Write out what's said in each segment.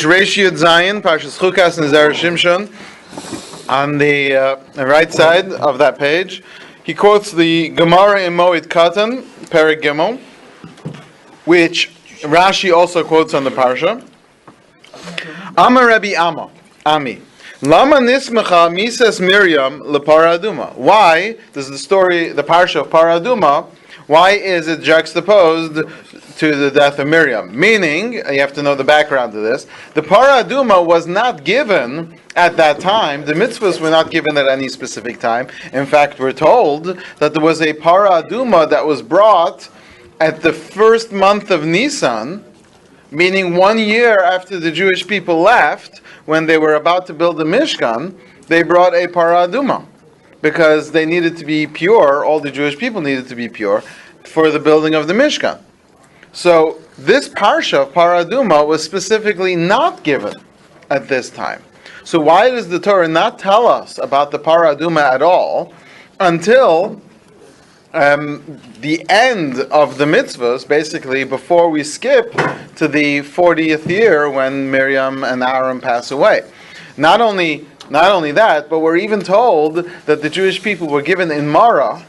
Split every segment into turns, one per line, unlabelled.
Ratio Zion, Parshas Chukas and Zera Shimshon. On the right side of that page, he quotes the Gemara in Moed Katan, Perek Gimel, which Rashi also quotes on the Parsha. Amar Rabbi Ami. Lama nismecha misas Miriam leparaduma. Why does the Parsha of Paraduma, why is it juxtaposed to the death of Miriam? Meaning, you have to know the background to this. The Paraduma was not given at that time. The mitzvahs were not given at any specific time. In fact, we're told that there was a Paraduma that was brought at the first month of Nisan, meaning 1 year after the Jewish people left, when they were about to build the Mishkan, they brought a Paraduma, because they needed to be pure, all the Jewish people needed to be pure, for the building of the Mishkan. So this Parsha of Paraduma was specifically not given at this time. So why does the Torah not tell us about the Paraduma at all until the end of the mitzvahs, basically before we skip to the 40th year when Miriam and Aaron pass away? Not only that, but we're even told that the Jewish people were given in Mara,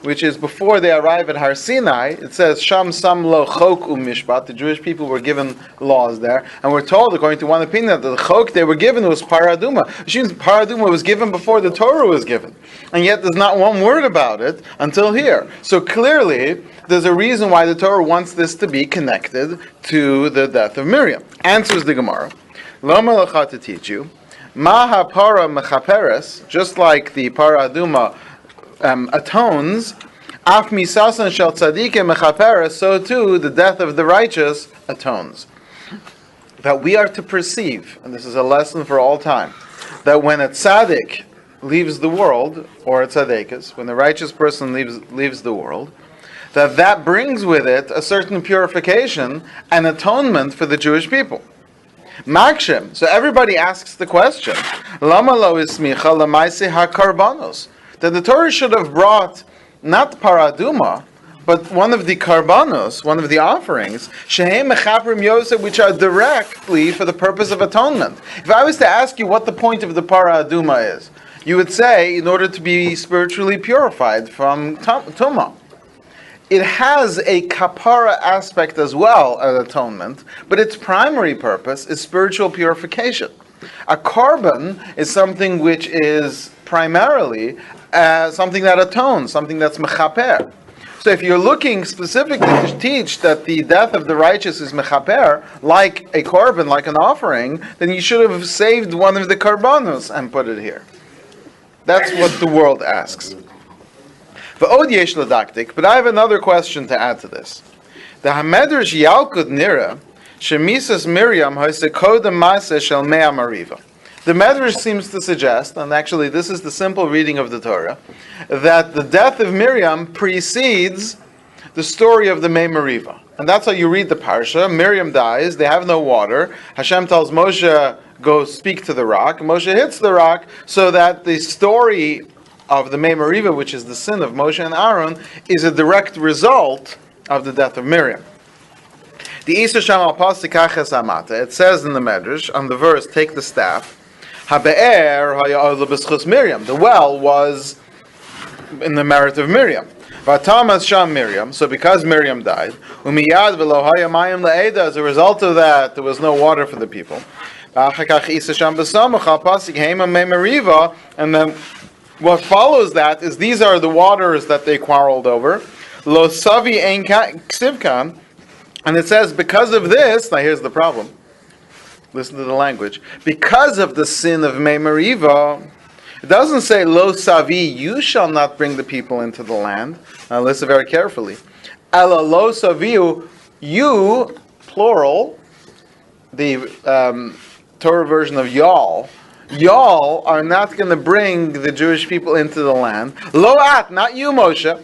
which is before they arrive at Har Sinai. It says, Sham Sam Lo Chok Mishpat. The Jewish people were given laws there. And we're told, according to one opinion, that the Chok they were given was Paraduma. Which means Paraduma was given before the Torah was given. And yet there's not one word about it until here. So clearly, there's a reason why the Torah wants this to be connected to the death of Miriam. Answers the Gemara. Lo Malacha to teach you. Maha Para Mechaperes, just like the Paraduma atones, Af misasan shel tzadike mechaperes, so too the death of the righteous atones. That we are to perceive, and this is a lesson for all time, that when a tzaddik leaves the world, or a tzaddikus, when the righteous person leaves the world, that brings with it a certain purification and atonement for the Jewish people. Makshem. So everybody asks the question, Lama lo ismicha lamaise hakarbanos, that the Torah should have brought not Paraduma, but one of the karbanos, one of the offerings, shehem mechaprim yosef, which are directly for the purpose of atonement. If I was to ask you what the point of the Paraduma is, you would say, in order to be spiritually purified from tumah. It has a kapara aspect as well as atonement, but its primary purpose is spiritual purification. A korban is something which is primarily something that atones, something that's mechaper. So if you're looking specifically to teach that the death of the righteous is mechaper, like a korban, like an offering, then you should have saved one of the karbanos and put it here. That's what the world asks. V'od yesh l'daktik, but I have another question to add to this. The Hamedrash Yalkut Nira, shemisas Miriam ha'sekodem ma'aseh shel mea mariva. The Medrash seems to suggest, and actually this is the simple reading of the Torah, that the death of Miriam precedes the story of the Mei Meriva. And that's how you read the Parsha. Miriam dies, they have no water. Hashem tells Moshe, go speak to the rock. Moshe hits the rock, so that the story of the Mei Meriva, which is the sin of Moshe and Aaron, is a direct result of the death of Miriam. The Isa Sham al Pasik Aches Amata, it says in the Medrash, on the verse, take the staff, Habe'er ha'ya'olu b'schus Miriam. The well was in the merit of Miriam. V'atamas sham Miriam. So because Miriam died, umiyad v'lo haya mayim la'eda. As a result of that, there was no water for the people. V'achakach isa sham b'samach ha'pasik heima mei meriva. And then what follows that is these are the waters that they quarreled over. Lo savi ein ksivkan. And it says because of this. Now here's the problem. Listen to the language. Because of the sin of Mei Meriva, it doesn't say, Lo Savi, you shall not bring the people into the land. Now listen very carefully. Ela Lo Saviu, you, plural, the Torah version of y'all are not going to bring the Jewish people into the land. Lo At, not you, Moshe.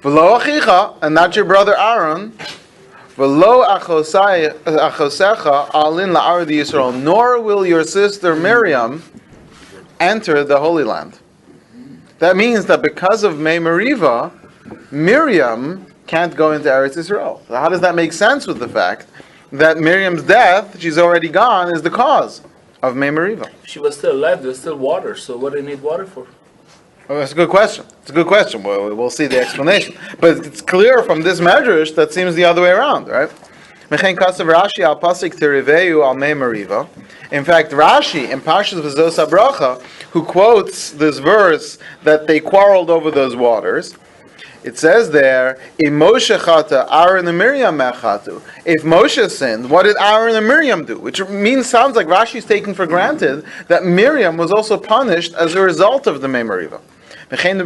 V'lo Achicha, and not your brother Aaron. Nor will your sister Miriam enter the Holy Land. That means that because of Mei Meriva, Miriam can't go into Eretz Yisrael. So how does that make sense with the fact that Miriam's death, she's already gone, is the cause of Mei Meriva.
She was still alive. There's still water. So what do they need water for?
Oh, that's a good question. It's a good question. We'll see the explanation. But it's clear from this medrash that seems the other way around, right? In fact, Rashi in Parshas V'zos HaBracha, who quotes this verse that they quarreled over those waters, it says there, if Moshe chata, Aaron and Miriam mechatu. If Moshe sinned, what did Aaron and Miriam do? Which sounds like Rashi's taking for granted that Miriam was also punished as a result of the Mei Meriva. And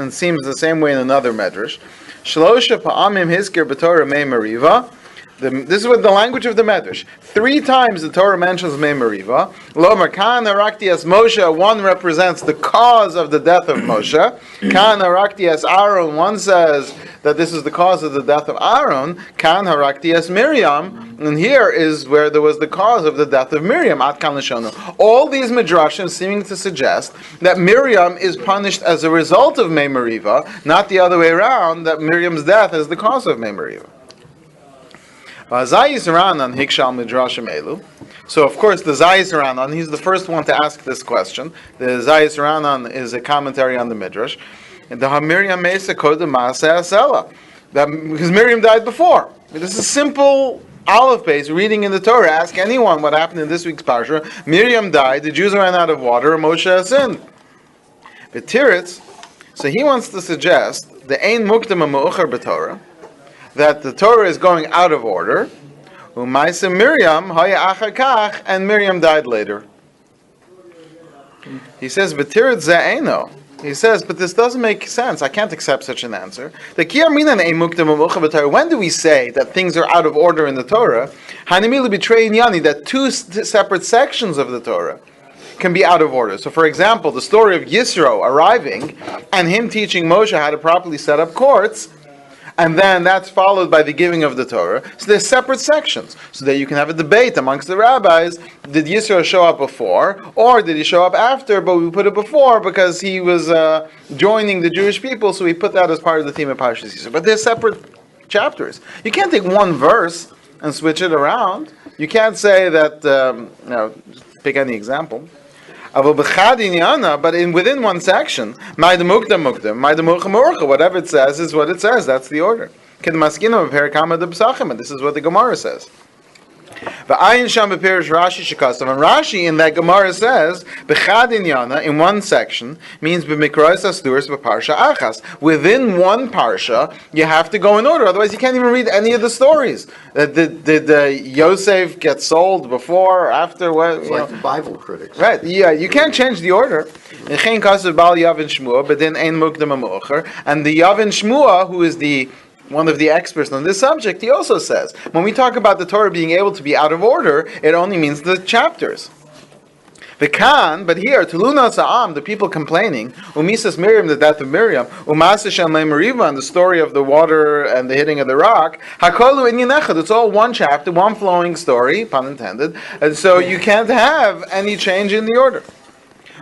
it seems the same way in another medrash. Shlosha pa'amim hizkir b'Torah Mei Meriva. This is what the language of the medrash. 3 times the Torah mentions Mei Meriva. Lomar kan harakti as Moshe. One represents the cause of the death of Moshe. Kan harakti as Aaron. One says that this is the cause of the death of Aaron. Kan harakti as Miriam. And here is where there was the cause of the death of Miriam. At kan l'shono. All these midrashim seeming to suggest that Miriam is punished as a result of Mei Meriva, not the other way around. That Miriam's death is the cause of Mei Meriva. So of course the Zayis Ranan, he's the first one to ask this question. The Zayis Ranan is a commentary on the Midrash. And the Miriam Mesa Kodem Maaseh Asela. Because Miriam died before. This is simple olive base reading in the Torah. Ask anyone what happened in this week's parsha. Miriam died, the Jews ran out of water, and Moshe sinned. But Tiritz, so he wants to suggest the Ein Mukdam Ma'ucher b'Torah, that the Torah is going out of order. Umaisa Miriam, Haya Achakach, and Miriam died later. He says, B'tirit Za'eno. He says, but this doesn't make sense. I can't accept such an answer. When do we say that things are out of order in the Torah? That 2 separate sections of the Torah can be out of order. So for example, the story of Yisro arriving and him teaching Moshe how to properly set up courts, and then that's followed by the giving of the Torah. So there's separate sections, so that you can have a debate amongst the rabbis. Did Yisro show up before, or did he show up after? But we put it before because he was joining the Jewish people, so we put that as part of the theme of Parshas Yisro. But there's separate chapters. You can't take one verse and switch it around. You can't say that, pick any example. But within one section, whatever it says is what it says. That's the order. And this is what the Gemara says. And Rashi in that Gemara says, in one section, means within one parsha, you have to go in order. Otherwise, you can't even read any of the stories. Did Yosef get sold before or after?
It's like the Bible critics.
Right, yeah, you can't change the order. And the Yavin Shmua, who is one of the experts on this subject, he also says, when we talk about the Torah being able to be out of order, it only means the chapters. But here, Tuluna Sa'am, the people complaining, Umisas Miriam, the death of Miriam, Umasa Shamlei Meriva, and the story of the water and the hitting of the rock, Hakolu Inyanechad, it's all one chapter, one flowing story, pun intended, and so you can't have any change in the order.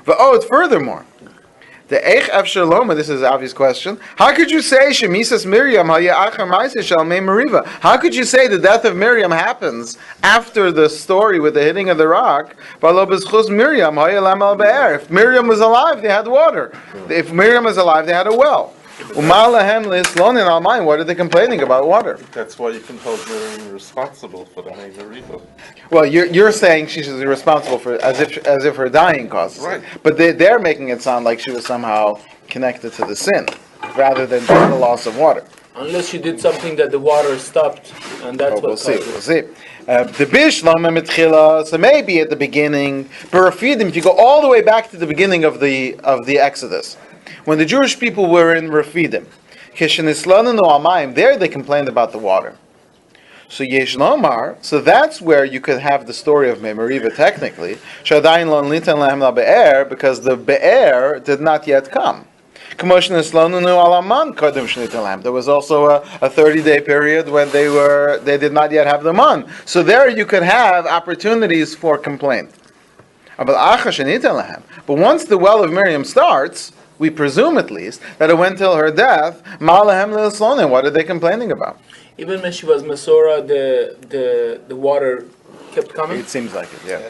Furthermore, the Eich Efshar Loma, this is an obvious question. How could you say Shemisas Miriam Meriva? How could you say the death of Miriam happens after the story with the hitting of the rock? If Miriam was alive, they had water. If Miriam was alive, they had a well. What are they complaining about water?
That's why you can hold Miriam responsible for the Mei Meriva.
Well, you're saying she's responsible for as if her dying caused it.
Right.
But they're making it sound like she was somehow connected to the sin, rather than just the loss of water.
Unless she did something that the water stopped, and that's
we'll see. The Bishlam Mitchila, so maybe at the beginning, but if you go all the way back to the beginning of the Exodus, when the Jewish people were in Refidim, there they complained about the water. So Yesh Lomar, so that's where you could have the story of Mei Meriva technically, because the Be'er did not yet come. There was also a 30-day period when they did not yet have the man. So there you could have opportunities for complaint. But once the well of Miriam starts, we presume at least that it went till her death. What are they complaining about?
Even when she was Masora, the water kept coming?
It seems like it, yeah.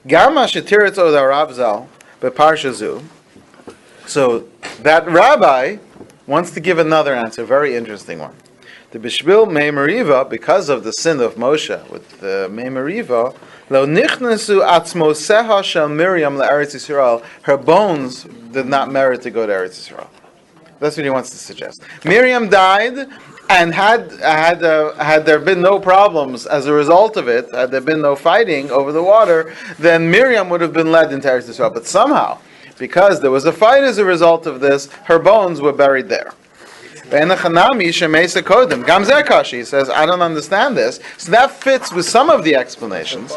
Gama shetiritz od Rav Zal beparsha zu. So that rabbi wants to give another answer, very interesting one. The Bishbil Mei Meriva, because of the sin of Moshe with the Mei Meriva, lo nichnasu atzmoseha shel Miriam le'Eretz Yisrael. Her bones did not merit to go to Eretz Yisrael. That's what he wants to suggest. Miriam died, and had there been no problems as a result of it, had there been no fighting over the water, then Miriam would have been led into Eretz Yisrael. But somehow, because there was a fight as a result of this, her bones were buried there. He says, I don't understand this. So that fits with some of the explanations,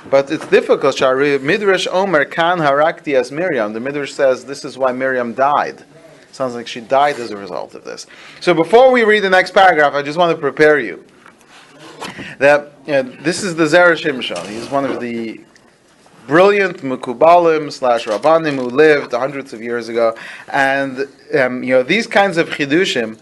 but it's difficult. Midrash Omer kan harakti as Miriam. The Midrash says this is why Miriam died. Sounds like she died as a result of this. So before we read the next paragraph, I just want to prepare you that this is the Zera Shimshon. He's one of the brilliant Mekubalim / Rabbanim who lived hundreds of years ago, and these kinds of chidushim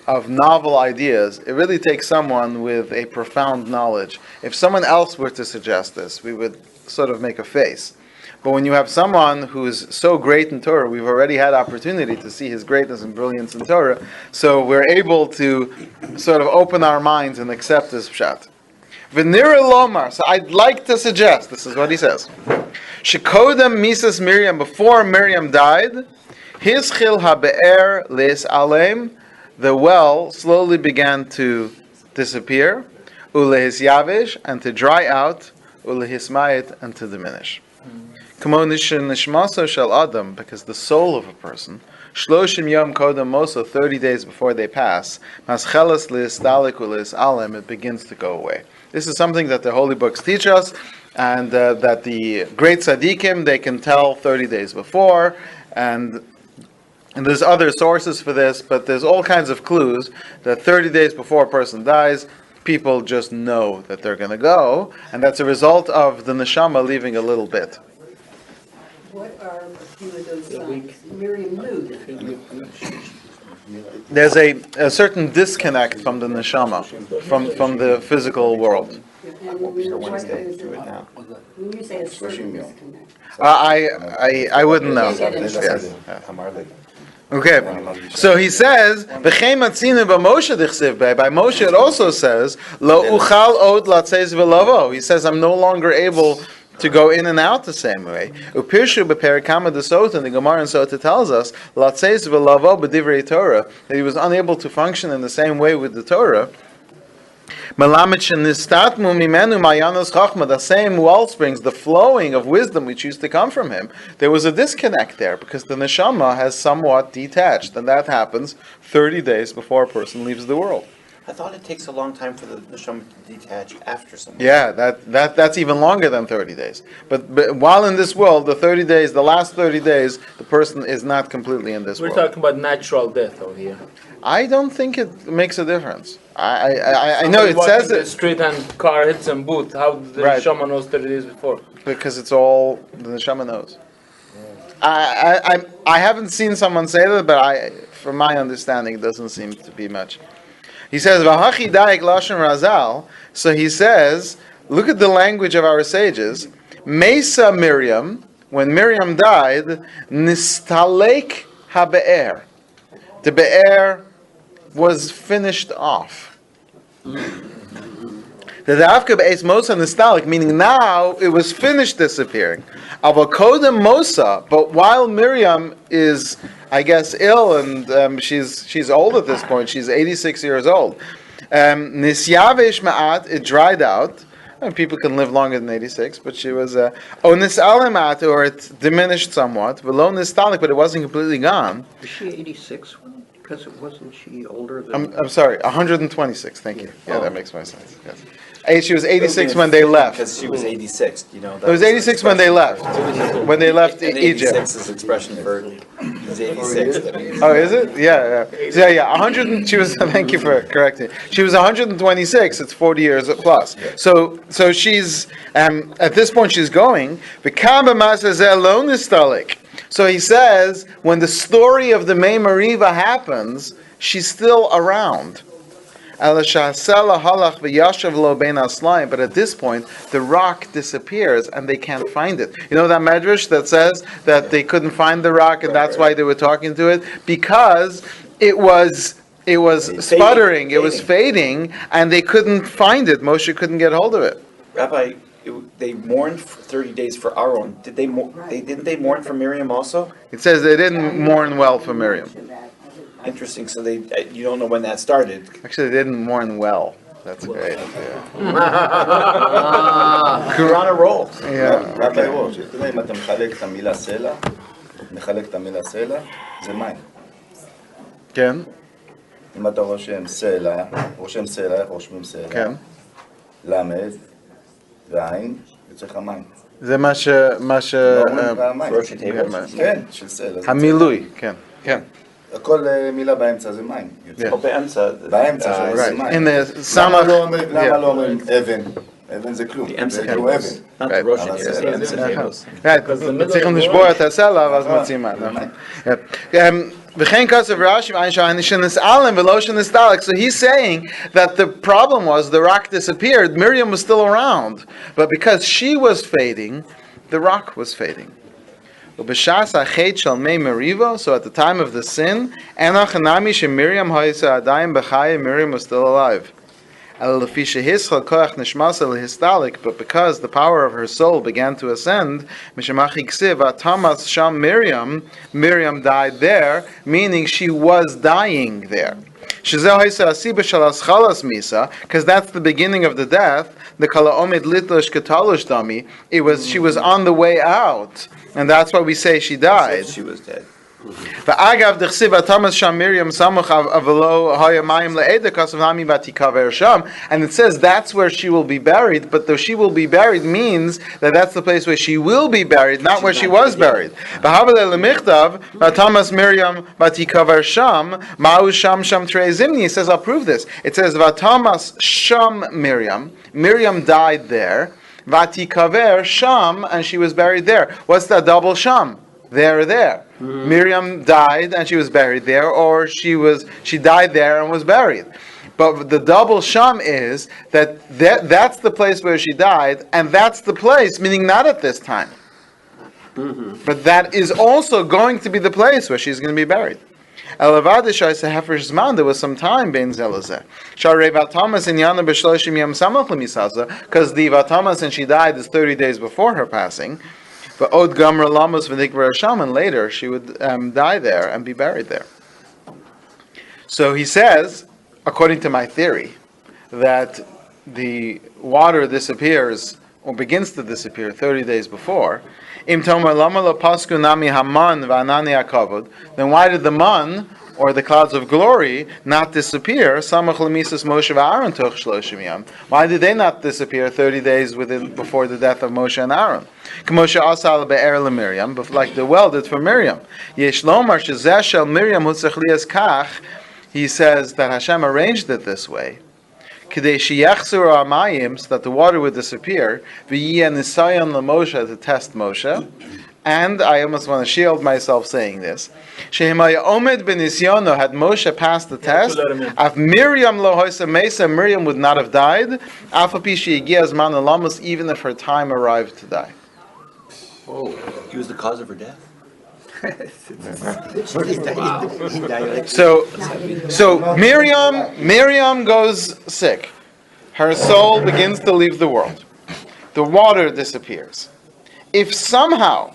of novel ideas, it really takes someone with a profound knowledge. If someone else were to suggest this, we would sort of make a face. But when you have someone who's so great in Torah, we've already had opportunity to see his greatness and brilliance in Torah, so we're able to sort of open our minds and accept this pshat. V'nira lomar, so I'd like to suggest, this is what he says, Shekodem misas Miriam, before Miriam died, Hischil habe'er leis alem, the well slowly began to disappear, ulehis yavish, and to dry out, ulehismayit, and to diminish. Nishmaso shel Adam, because the soul of a person, Shloshim Yom Kodem Moso, 30 days before they pass, Maschelas Li'istalik U'Lis Alem, it begins to go away. This is something that the holy books teach us, and that the great tzaddikim, they can tell 30 days before, and there's other sources for this, but there's all kinds of clues that 30 days before a person dies, people just know that they're going to go, and that's a result of the neshama leaving a little bit.
What are a few of those signs? Miriam knew that.
There's a certain disconnect from the neshama, from the physical world.
And when you say a certain disconnect.
I wouldn't know. Yes. Okay, so he says, by Moshe it also says, Lo uchal od latzes v'lavo. He says, I'm no longer able to go in and out the same way. Upirshu b'perikama d'sota, and the Gemara in Sota tells us, latzes v'lavo b'divrei Torah, that he was unable to function in the same way with the Torah. The same wellsprings, the flowing of wisdom which used to come from him, there was a disconnect there because the neshama has somewhat detached, and that happens 30 days before a person leaves the world.
I thought it takes a long time for the neshama to detach after something.
Yeah, that's even longer than 30 days. But while in this world, the 30 days, the last 30 days, the person is not completely in this world.
We're talking about natural death over here.
I don't think it makes a difference. I know it says
it.
it.
The street and car hits and boot. How did the neshama knows 30 days before?
Because it's all the neshama knows. I haven't seen someone say that, but from my understanding, it doesn't seem to be much. He says, "V'hachi daik lashon razal." So he says, look at the language of our sages. Mesa Miriam, when Miriam died, nistalek habe'er. The be'er was finished off. The dafka be'ez mosa nistalik, meaning now it was finished disappearing. Avokodem mosa, but while Miriam is, I guess, ill and she's old at this point. She's 86 years old. Nisyavish ma'at, it dried out. And people can live longer than 86, but she was onis alemat, or it diminished somewhat. V'lo nistalik, but it wasn't completely gone.
Was she 86? Because it wasn't she older than...
I'm sorry, 126. Thank you. Yeah, that makes more sense. Yes. She was 86 when they left.
Because she was 86, you know.
It was 86 when they left. When they left
and
Egypt.
86 is expression for he's 86. That means
Oh, is it? Yeah. 100. She was. Thank you for correcting. She was 126. It's 40 years plus. So she's at this point she's going. So he says when the story of the Mei Meriva happens, she's still around. But at this point, the rock disappears and they can't find it. You know that medrash that says that they couldn't find the rock and that's why they were talking to it? Because it was sputtering, it was fading, and they couldn't find it. Moshe couldn't get hold of it.
Rabbi, they mourned for 30 days for Aaron. Didn't they mourn for Miriam also?
It says they didn't mourn well for Miriam.
Interesting. So you don't know when that started.
Actually, they didn't mourn well. That's great. Yeah.
You're on a roll.
Yeah.
רבי וורץ', אתה יודע אם אתה מחלק את המילה סלע, זה מים.
כן,
אם אתה רושם סלע, איך רושמים סלע?
כן.
למד ועין, יוצא לך מים.
זה מה ש...
לא אומרים מים.
ראשי תיבות.
כן, של סלע.
המילוי, כן, כן.
כל מילה באמצע זה מים. יוצא.
או באמצע.
באמצע זה
Right.
מים.
In the
למה
Samach,
לא אומרים אבן? אבן זה כלום. זה כאילו אבן.
Not the
Right.
Rosh
אבל
Hashanah,
זה
the
אמצע.
צריכים לשבור את הסלע ואז מוצאים מים. וכן כסף רש"י, שנסעלם ולא שנסתלק. So he's saying that the problem was the rock disappeared, Miriam was still around, but because she was fading, the rock was fading. So at the time of the sin, Miriam was still alive. But because the power of her soul began to ascend, Miriam died there, meaning she was dying there. Because that's the beginning of the death. The she was on the way out, and that's why we say she died.
She was dead.
And it says that's where she will be buried, but the she will be buried means that that's the place where she will be buried, not where she was buried. It says, I'll prove this. It says, Vatamas Sham Miriam died there, Vatikaver Sham, and she was buried there. What's that double Sham? There. Mm-hmm. Miriam died and she was buried there, or she died there and was buried. But the double sham is that's the place where she died, and that's the place, meaning not at this time. Mm-hmm. But that is also going to be the place where she's going to be buried. There was some time bein zelazeh. Because the Vatamas and she died is 30 days before her passing. But Od Gamra Lamas V'Nikvar Sham, and later she would die there and be buried there. So he says, according to my theory, that the water disappears or begins to disappear 30 days before. Then why did the man or the clouds of glory not disappear? Why did they not disappear 30 days before the death of Moshe and Aaron? Like the well did for Miriam. He says that Hashem arranged it this way, so that the water would disappear, to test Moshe. And I almost want to shield myself saying this. Had Moshe passed the test, Miriam would not have died, even if her time arrived to die.
Oh, he was the cause of her death.
So Miriam goes sick. Her soul begins to leave the world. The water disappears. If somehow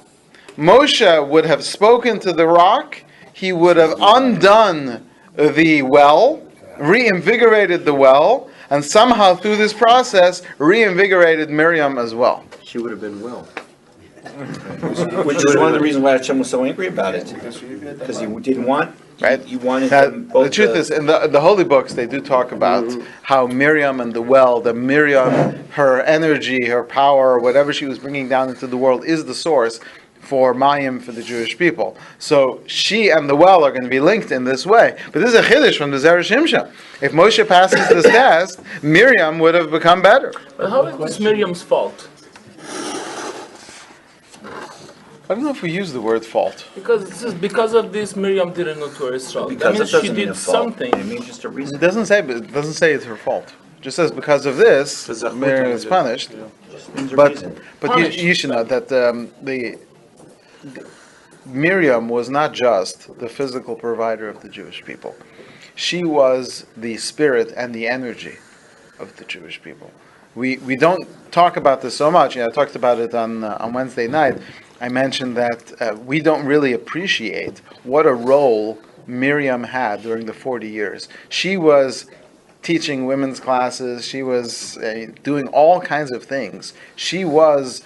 Moshe would have spoken to the rock, he would have undone the well, reinvigorated the well, and somehow through this process reinvigorated Miriam as well.
She would have been well.
Which is one of the reasons why Hashem was so angry about it. Because he didn't want,
right?
He wanted
now,
them both.
The truth is, in the holy books, they do talk about how Miriam and the well, that Miriam, her energy, her power, whatever she was bringing down into the world, is the source for Mayim for the Jewish people. So she and the well are going to be linked in this way. But this is a chiddush from the Zera Shimshon. If Moshe passes this test, Miriam would have become better.
But how is this Miriam's fault?
I don't know if we use the word fault.
Because of this, Miriam didn't know Torah Israel. That
Because
means
it doesn't
she
mean
did
a fault.
something.
It means just a reason.
It doesn't say it's her fault. It just says because of this, Miriam is punished.
Just means a
But
reason.
you should know that the Miriam was not just the physical provider of the Jewish people. She was the spirit and the energy of the Jewish people. We don't talk about this so much. I talked about it on Wednesday night. I mentioned that we don't really appreciate what a role Miriam had during the 40 years. She was teaching women's classes. She was doing all kinds of things. She was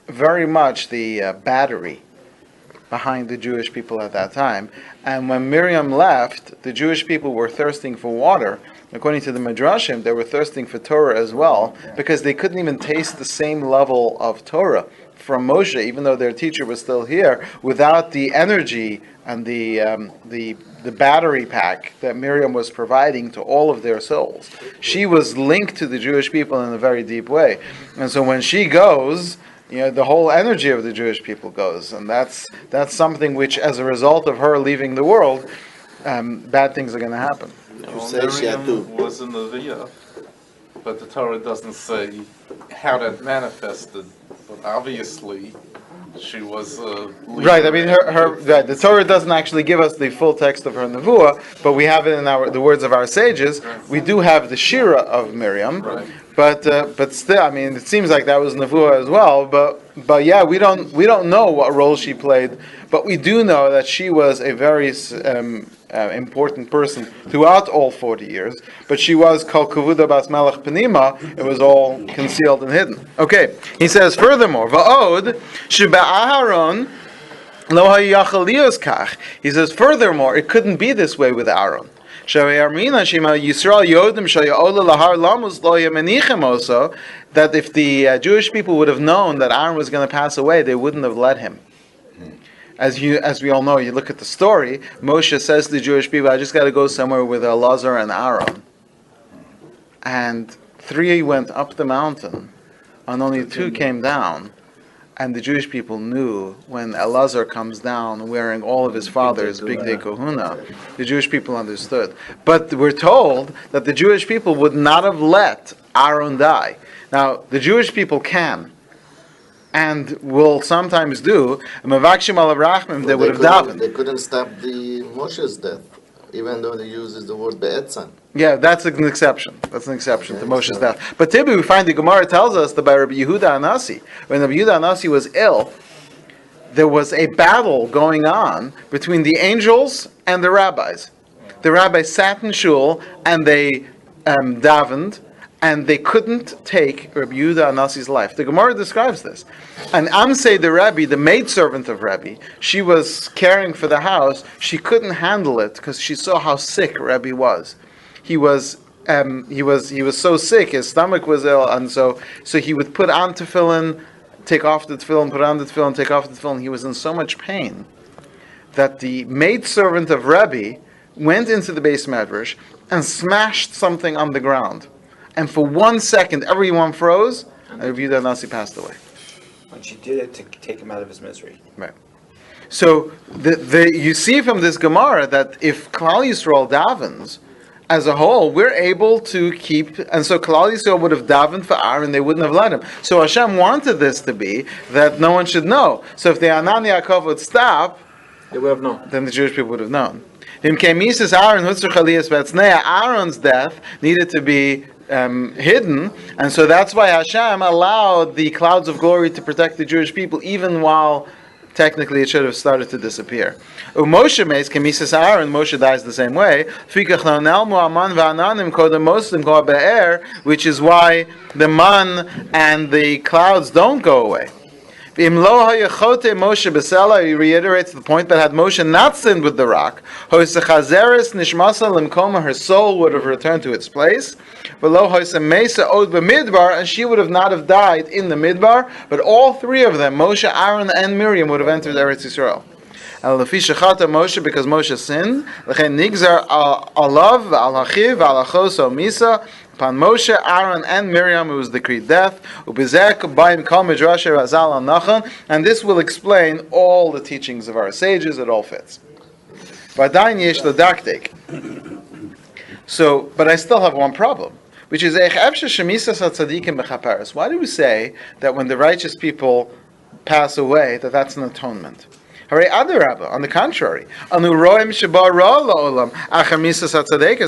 very much the battery behind the Jewish people at that time. And when Miriam left, the Jewish people were thirsting for water. According to the Midrashim, they were thirsting for Torah as well, because they couldn't even taste the same level of Torah from Moshe, even though their teacher was still here, without the energy and the battery pack that Miriam was providing to all of their souls. She was linked to the Jewish people in a very deep way. And so when she goes, the whole energy of the Jewish people goes. And that's something which, as a result of her leaving the world, bad things are going to happen.
Miriam was in the Via, but the Torah doesn't say how that manifested. But obviously, she was
right. I mean, right. The Torah doesn't actually give us the full text of her nevuah, but we have it in the words of our sages. We do have the shira of Miriam,
Right.
but still, I mean, it seems like that was nevuah as well. But yeah, we don't know what role she played, but we do know that she was a very important person throughout all 40 years. But she was kol kavuda bas melech penima. It was all concealed and hidden. Okay, he says furthermore, va'od sheba Aharon lo hayachal lios kach. He says furthermore, it couldn't be this way with Aaron. That if the Jewish people would have known that Aaron was going to pass away, they wouldn't have let him. As we all know, you look at the story, Moshe says to the Jewish people, I just got to go somewhere with Elazar and Aaron. And 3 went up the mountain, and only 2 came down. And the Jewish people knew when Elazar comes down wearing all of his father's big day kahuna, the Jewish people understood. But we're told that the Jewish people would not have let Aaron die. Now, the Jewish people can, and will sometimes do. They would have davened.
They couldn't stop the Moshe's death, even though they uses the word be'etzan.
Yeah, that's an exception. That's an exception to Moshe's death. But typically we find the Gemara tells us that by Rabbi Yehuda Anasi, when Rabbi Yehuda Anasi was ill, there was a battle going on between the angels and the rabbis. The rabbis sat in shul and they davened, and they couldn't take Rabbi Yehuda Anasi's life. The Gemara describes this. And Amsei the Rabbi, the maidservant of Rabbi, she was caring for the house. She couldn't handle it because she saw how sick Rabbi was. He was so sick. His stomach was ill, and so he would put on tefillin, take off the tefillin, put on the tefillin, take off the tefillin. He was in so much pain that the maidservant of Rabbi went into the Beis Medrash and smashed something on the ground. And for 1 second, everyone froze, and Rabbi Yehuda Nasi passed away.
When she did it to take him out of his misery.
Right. So you see from this Gemara that if Klal Yisrael davens, as a whole, we're able to keep, and so Klal Yisrael would have davened for Aaron, they wouldn't have let him. So Hashem wanted this to be that no one should know. So if the Anan Yaakov would stop,
They would have known.
then the Jewish people would have known. Aaron's death needed to be hidden, and so that's why Hashem allowed the clouds of glory to protect the Jewish people, even while technically it should have started to disappear. Moshe meis kemisas Aaron, Moshe dies the same way. Which is why the man and the clouds don't go away. Moshe he reiterates the point that had Moshe not sinned with the rock, her soul would have returned to its place, and she would have not have died in the Midbar, but all 3 of them, Moshe, Aaron, and Miriam, would have entered Eretz Yisrael. Moshe, because Moshe sinned, Upon Moshe, Aaron, and Miriam, it was decreed death. And this will explain all the teachings of our sages. It all fits. So, but I still have one problem, which is why do we say that when the righteous people pass away, that's an atonement? On the contrary,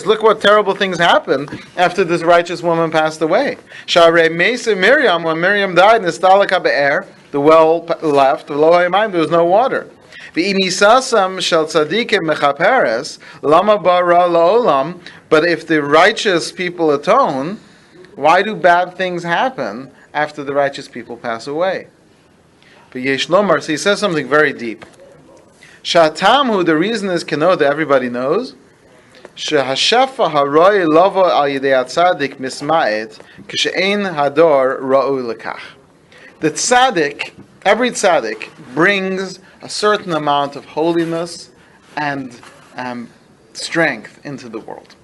look what terrible things happened after this righteous woman passed away. When Miriam died, the well left, there was no water. But if the righteous people atone, why do bad things happen after the righteous people pass away? But Yesh Lomar, so he says something very deep. Shatamhu, the reason is that everybody knows. Shehashafa haroi lovo al yidei atzadik misma'et kishein hador ra'u lekach. The tzaddik, every tzaddik, brings a certain amount of holiness and strength into the world.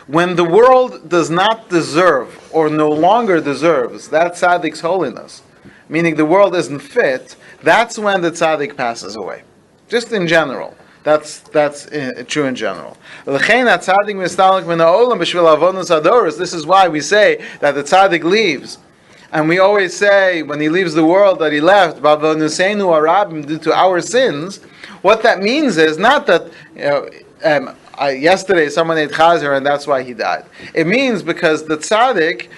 When the world does not deserve or no longer deserves that tzaddik's holiness, meaning the world isn't fit, that's when the tzaddik passes away. Just in general. That's true in general. This is why we say that the tzaddik leaves. And we always say, when he leaves the world, that he left, due to our sins. What that means is not that, yesterday someone ate chazer and that's why he died. It means because the tzaddik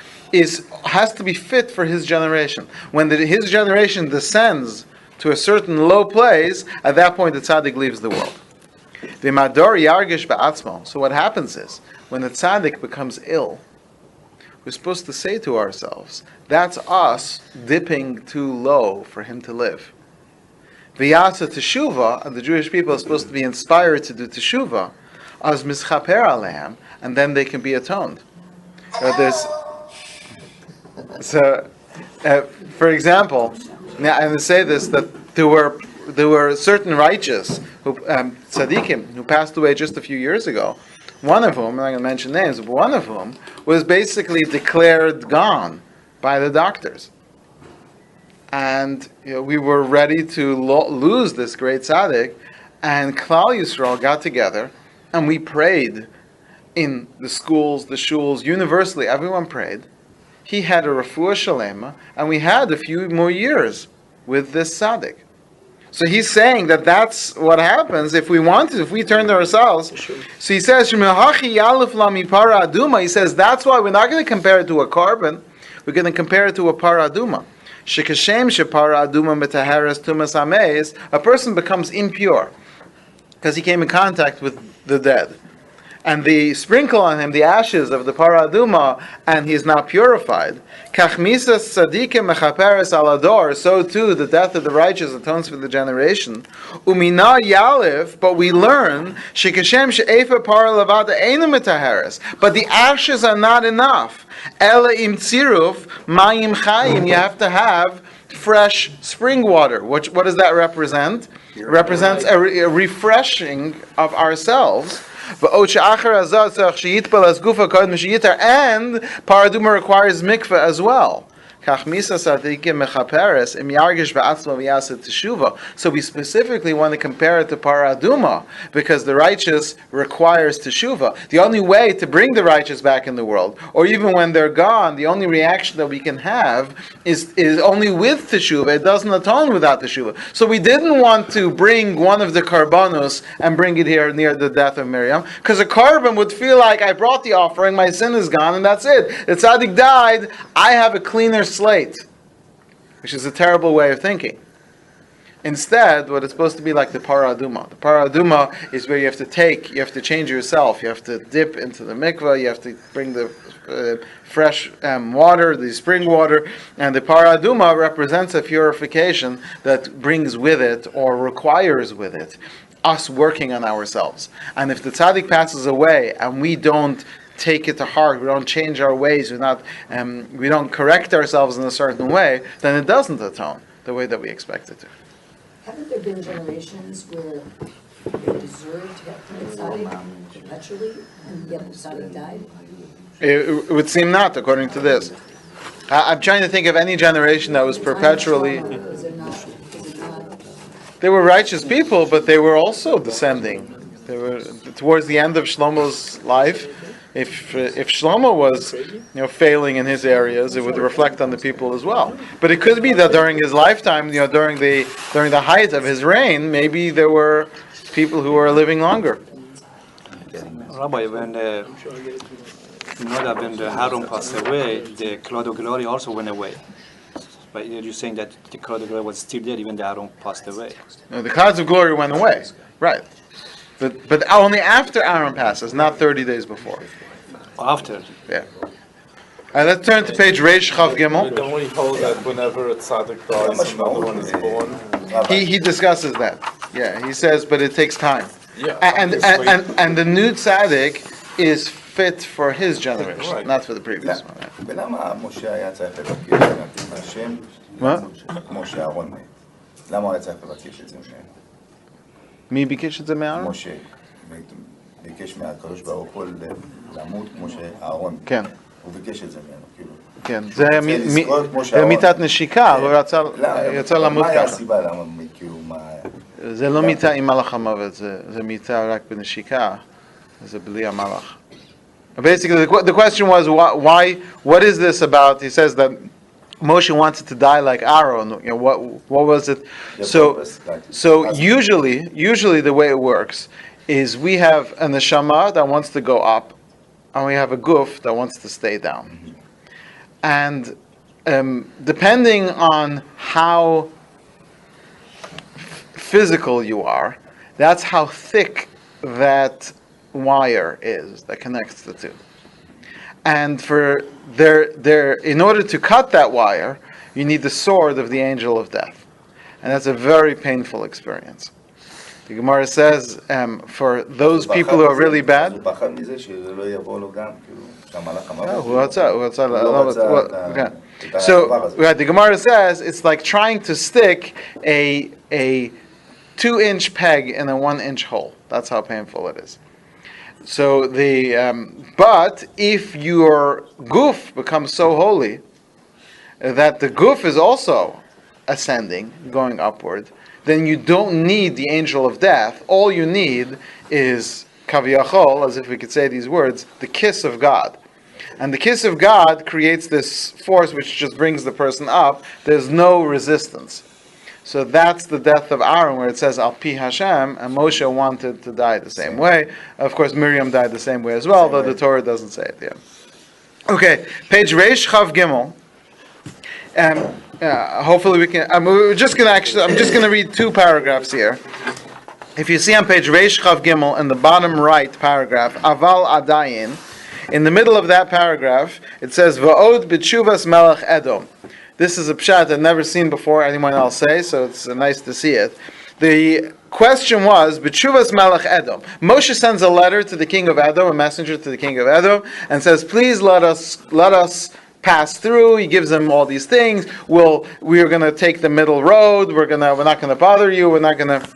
has to be fit for his generation. When his generation descends to a certain low place, at that point the tzaddik leaves the world. So what happens is, when the tzaddik becomes ill, we're supposed to say to ourselves, that's us dipping too low for him to live. V'yatsa teshuvah, and the Jewish people are supposed to be inspired to do teshuvah, as mischaper alehem, and then they can be atoned. For example, now I'm going to say this, that there were certain righteous tzaddikim who passed away just a few years ago. One of whom, I'm not going to mention names, but one of whom was basically declared gone by the doctors. And we were ready to lose this great tzaddik, and Klal Yisrael got together, and we prayed in the schools, the shuls, universally, everyone prayed. He had a refuah shalema, and we had a few more years with this tzaddik. So he's saying that that's what happens if we turn to ourselves. So he says, he says, that's why we're not going to compare it to a carbon, we're going to compare it to a paraduma. A person becomes impure because he came in contact with the dead. And they sprinkle on him the ashes of the paraduma, and he is now purified. So too, the death of the righteous atones for the generation. But we learn, but the ashes are not enough. You have to have fresh spring water. What does that represent? It represents a refreshing of ourselves. And paraduma requires mikveh as well. So we specifically want to compare it to paraduma because the righteous requires teshuvah. The only way to bring the righteous back in the world, or even when they're gone, the only reaction that we can have is only with teshuvah. It doesn't atone without teshuvah. So we didn't want to bring one of the karbanos and bring it here near the death of Miriam, because a carbon would feel like, I brought the offering, my sin is gone, and that's it. The tzaddik died, I have a cleaner slate, which is a terrible way of thinking. Instead, what it's supposed to be like the paraduma. The paraduma is where you have to change yourself, you have to dip into the mikveh, you have to bring the fresh water, the spring water, and the paraduma represents a purification that brings with it, or requires with it, us working on ourselves. And if the tzaddik passes away and we don't take it to heart, we don't change our ways, we don't correct ourselves in a certain way, then it doesn't atone the way that we expect it to.
Haven't there been generations where they deserved to have the tzaddik perpetually, and yet the tzaddik died?
It would seem not, according to this. I'm trying to think of any generation that was perpetually.
Is it not?
They were righteous people, but they were also descending. They were towards the end of Shlomo's life. If Shlomo was, failing in his areas, it would reflect on the people as well. But it could be that during his lifetime, during the height of his reign, maybe there were people who were living longer.
Rabbi, when that when the Harun passed away, the cloud of glory also went away. But you're saying that the cloud of glory was still there even the Harun passed away.
No, the clouds of glory went away, right? But only after Aaron passes, not 30 days before.
After?
Yeah. All right, let's turn to page Reish Chav Gimel.
Don't we hold that whenever a tzaddik dies, another one is born?
He discusses that. Yeah, he says, but it takes time.
Yeah.
And the new tzaddik is fit for his generation,
Right.
not for the previous one. Right?
ולמה משה היה צריך לבקש את השם?
מה?
משה אהרון מת. למה הוא היה צריך לבקש את זה משה?
מי ביקש את זה מאהרון?
משה. ביקש מהקדוש ברוך הוא למות כמו שאהרון.
כן.
הוא ביקש את זה ממנו, כאילו.
כן, זה מיתת נשיקה, הוא יצא למות
מה היה
ככה.
הסיבה למה, כאילו, מה...
זה לא מיתה עם מלאך המוות, זה מיתה רק בנשיקה, זה בלי המלאך. Basically, the question was, what is this about? He says that Moshe wanted to die like Aaron. What was it? So usually the way it works is we have a neshama that wants to go up, and we have a guf that wants to stay down. And depending on how physical you are, that's how thick that wire is that connects the two. And in order to cut that wire, you need the sword of the angel of death. And that's a very painful experience. The Gemara says, for those people who are really bad, so the Gemara says it's like trying to stick a 2-inch peg in a 1-inch hole. That's how painful it is. So but if your guf becomes so holy that the guf is also ascending, going upward, then you don't need the angel of death. All you need is kaviyachol, as if we could say these words, the kiss of God. And the kiss of God creates this force which just brings the person up. There's no resistance. So that's the death of Aaron, where it says Al Pi Hashem, and Moshe wanted to die the same way. Of course, Miriam died the same way as well, though the Torah doesn't say it yet. Okay, page Reish Chav Gimel. Hopefully we can. I'm just going to read 2 paragraphs here. If you see on page Reish Chav Gimel in the bottom right paragraph, Aval Adayin, in the middle of that paragraph, it says Va'od b'tshuvas melech Edom. This is a pshat I've never seen before anyone else say, so it's nice to see it. The question was, B'tshuvas Melech Edom. Moshe sends a letter to the king of Edom, a messenger to the king of Edom, and says, please let us pass through. He gives them all these things. We're going to take the middle road. We're not going to bother you. We're not going to...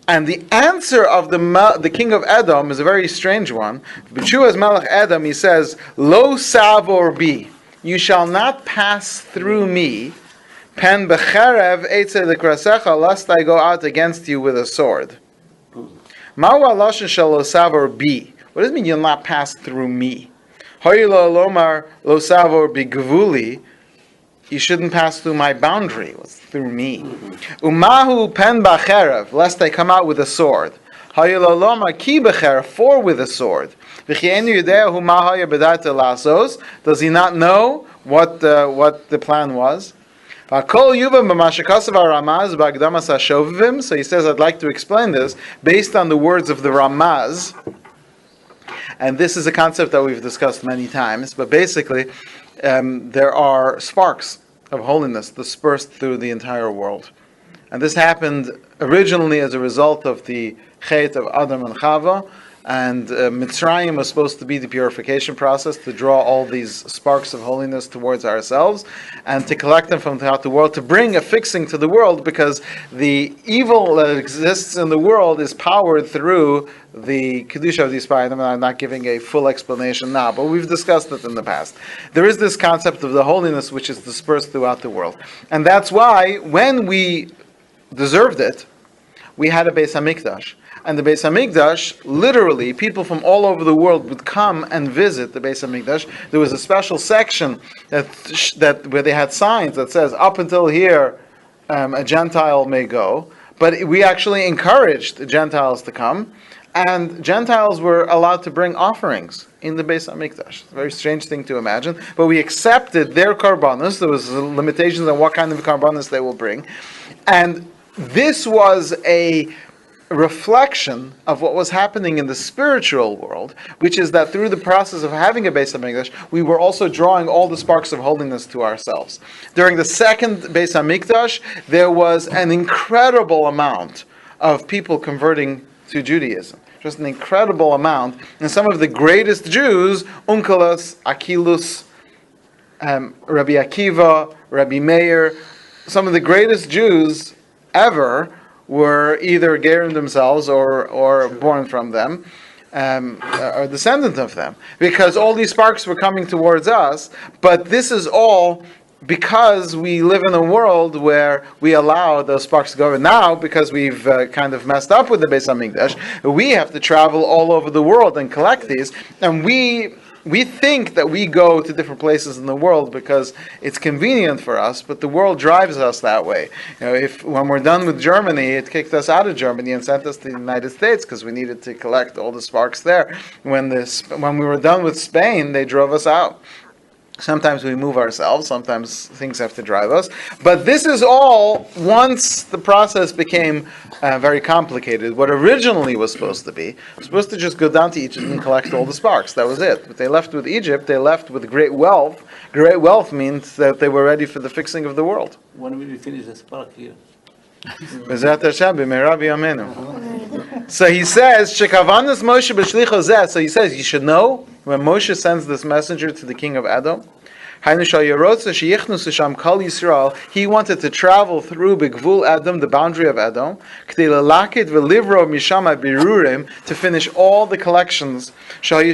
And the answer of the king of Edom is a very strange one. B'tshuvas Melech Edom, he says, Lo savor bi. You shall not pass through me, pen becherev etze lekrasecha, lest I go out against you with a sword. Ma'u halashon shel lo savor bi. What does it mean you'll not pass through me? Hoy lo lomar lo savor bi gvuli. You shouldn't pass through my boundary. What's through me? Umahu pen becherev, lest I come out with a sword. Hoy lo lomar ki becherev, for with a sword. Does he not know what the plan was? So he says, I'd like to explain this based on the words of the Ramaz. And this is a concept that we've discussed many times. But basically, there are sparks of holiness dispersed through the entire world. And this happened originally as a result of the Chet of Adam and Chava. And Mitzrayim was supposed to be the purification process to draw all these sparks of holiness towards ourselves and to collect them from throughout the world, to bring a fixing to the world, because the evil that exists in the world is powered through the Kedusha of these Parim. I'm not giving a full explanation now, but we've discussed it in the past. There is this concept of the holiness which is dispersed throughout the world. And that's why when we deserved it, we had a Beis HaMikdash. And the Beis HaMikdash, literally, people from all over the world would come and visit the Beis HaMikdash. There was a special section that where they had signs that says, up until here, a Gentile may go. But we actually encouraged the Gentiles to come, and Gentiles were allowed to bring offerings in the Beis HaMikdash. It's a very strange thing to imagine, but we accepted their karbanos. There was limitations on what kind of karbanos they will bring. And this was a reflection of what was happening in the spiritual world, which is that through the process of having a Beis HaMikdash, we were also drawing all the sparks of holiness to ourselves. During the second Beis HaMikdash, there was an incredible amount of people converting to Judaism. Just an incredible amount. And some of the greatest Jews, Onkelos, Achilus, Rabbi Akiva, Rabbi Meir, some of the greatest Jews ever were either gerim themselves or born from them, or descendant of them, because all these sparks were coming towards us. But this is all because we live in a world where we allow those sparks to go. And now, because we've kind of messed up with the Beis HaMikdash, we have to travel all over the world and collect these, and we think that we go to different places in the world because it's convenient for us, but the world drives us that way. You know, if when we're done with Germany, it kicked us out of Germany and sent us to the United States because we needed to collect all the sparks there. When we were done with Spain, they drove us out. Sometimes we move ourselves, sometimes things have to drive us. But this is all, once the process became very complicated, what originally was supposed to be, was supposed to just go down to Egypt and collect all the sparks. That was it. But they left with Egypt, they left with great wealth. Great wealth means that they were ready for the fixing of the world.
When will we finish the spark here?
B'ezrat Hashem, b'meira b'yameinu. So he says, Shekavanas Moshe b'shlicho zeh. So he says, you should know, when Moshe sends this messenger to the king of Edom, he wanted to travel through Bigvul Edom, the boundary of Edom, to finish all the collections through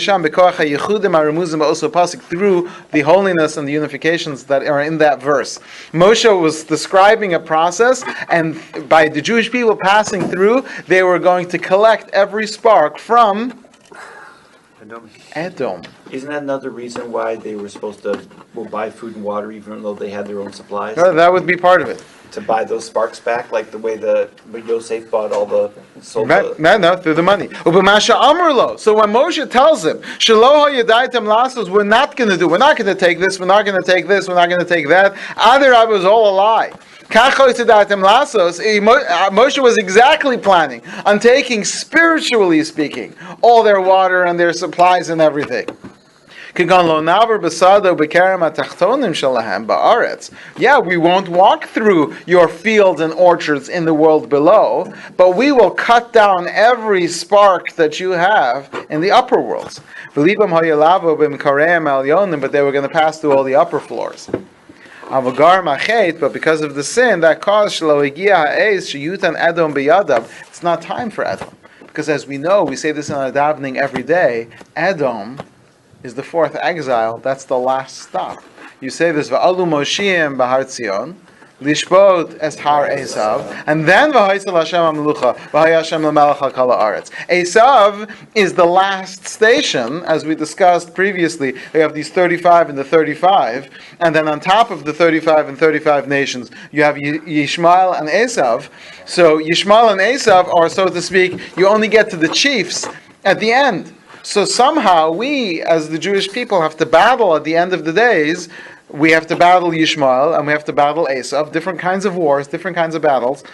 the holiness and the unifications that are in that verse. Moshe was describing a process, and by the Jewish people passing through, they were going to collect every spark from Edom.
Isn't that another reason why they were supposed to buy food and water even though they had their own supplies?
No, that would be part of it.
To buy those sparks back, like the way Yosef bought all the...
No, through the money. So when Moshe tells him, we're not going to take this, we're not going to take this, we're not going to take that, it was all a lie. Moshe was exactly planning on taking, spiritually speaking, all their water and their supplies and everything. Yeah, we won't walk through your fields and orchards in the world below, but we will cut down every spark that you have in the upper worlds. But they were going to pass through all the upper floors. But because of the sin, that caused it's not time for Edom. Because as we know, we say this in our davening every day, Edom is the fourth exile. That's the last stop. You say this, Va'alu Moshiim Bahar Tzion, Lishbot es Har Esav, and then V'haisel Hashem HaMelucha, V'hayashem L'melech HaKol Haaretz. Esav is the last station, as we discussed previously. We have these 35 and the 35, and then on top of the 35 and 35 nations, you have Yishmael and Esav. So Yishmael and Esav are, so to speak, you only get to the chiefs at the end. So somehow we, as the Jewish people, have to battle at the end of the days. We have to battle Yishmael and we have to battle Esav, different kinds of wars, different kinds of battles.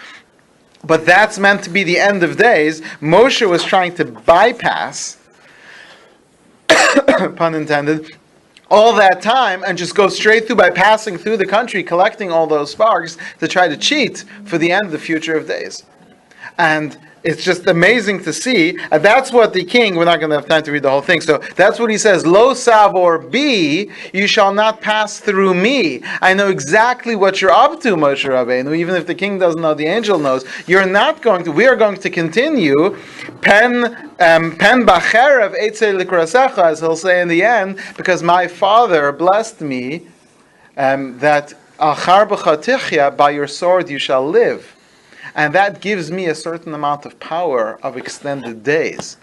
But that's meant to be the end of days. Moshe was trying to bypass, pun intended, all that time and just go straight through by passing through the country, collecting all those sparks to try to cheat for the end of the future of days. And it's just amazing to see. And that's what the king, we're not going to have time to read the whole thing. So that's what he says, Lo savor bi, you shall not pass through me. I know exactly what you're up to, Moshe Rabbeinu. Even if the king doesn't know, the angel knows. You're not going to, we are going to continue. Pen bacherev eitzei likrasecha, as he'll say in the end, because my father blessed me, that achar b'chatichya, by your sword you shall live. And that gives me a certain amount of power of extended days.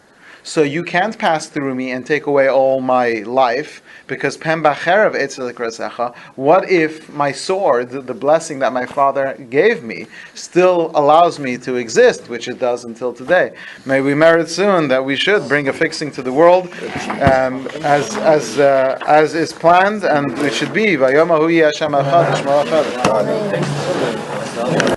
So you can't pass through me and take away all my life, because Pem Bacherev Etzelik Rasecha, what if my sword, the blessing that my father gave me, still allows me to exist, which it does until today. May we merit soon that we should bring a fixing to the world, as is planned, and it should be. Vayom Ahu Yeh Hashem Echad, Shmo Echad.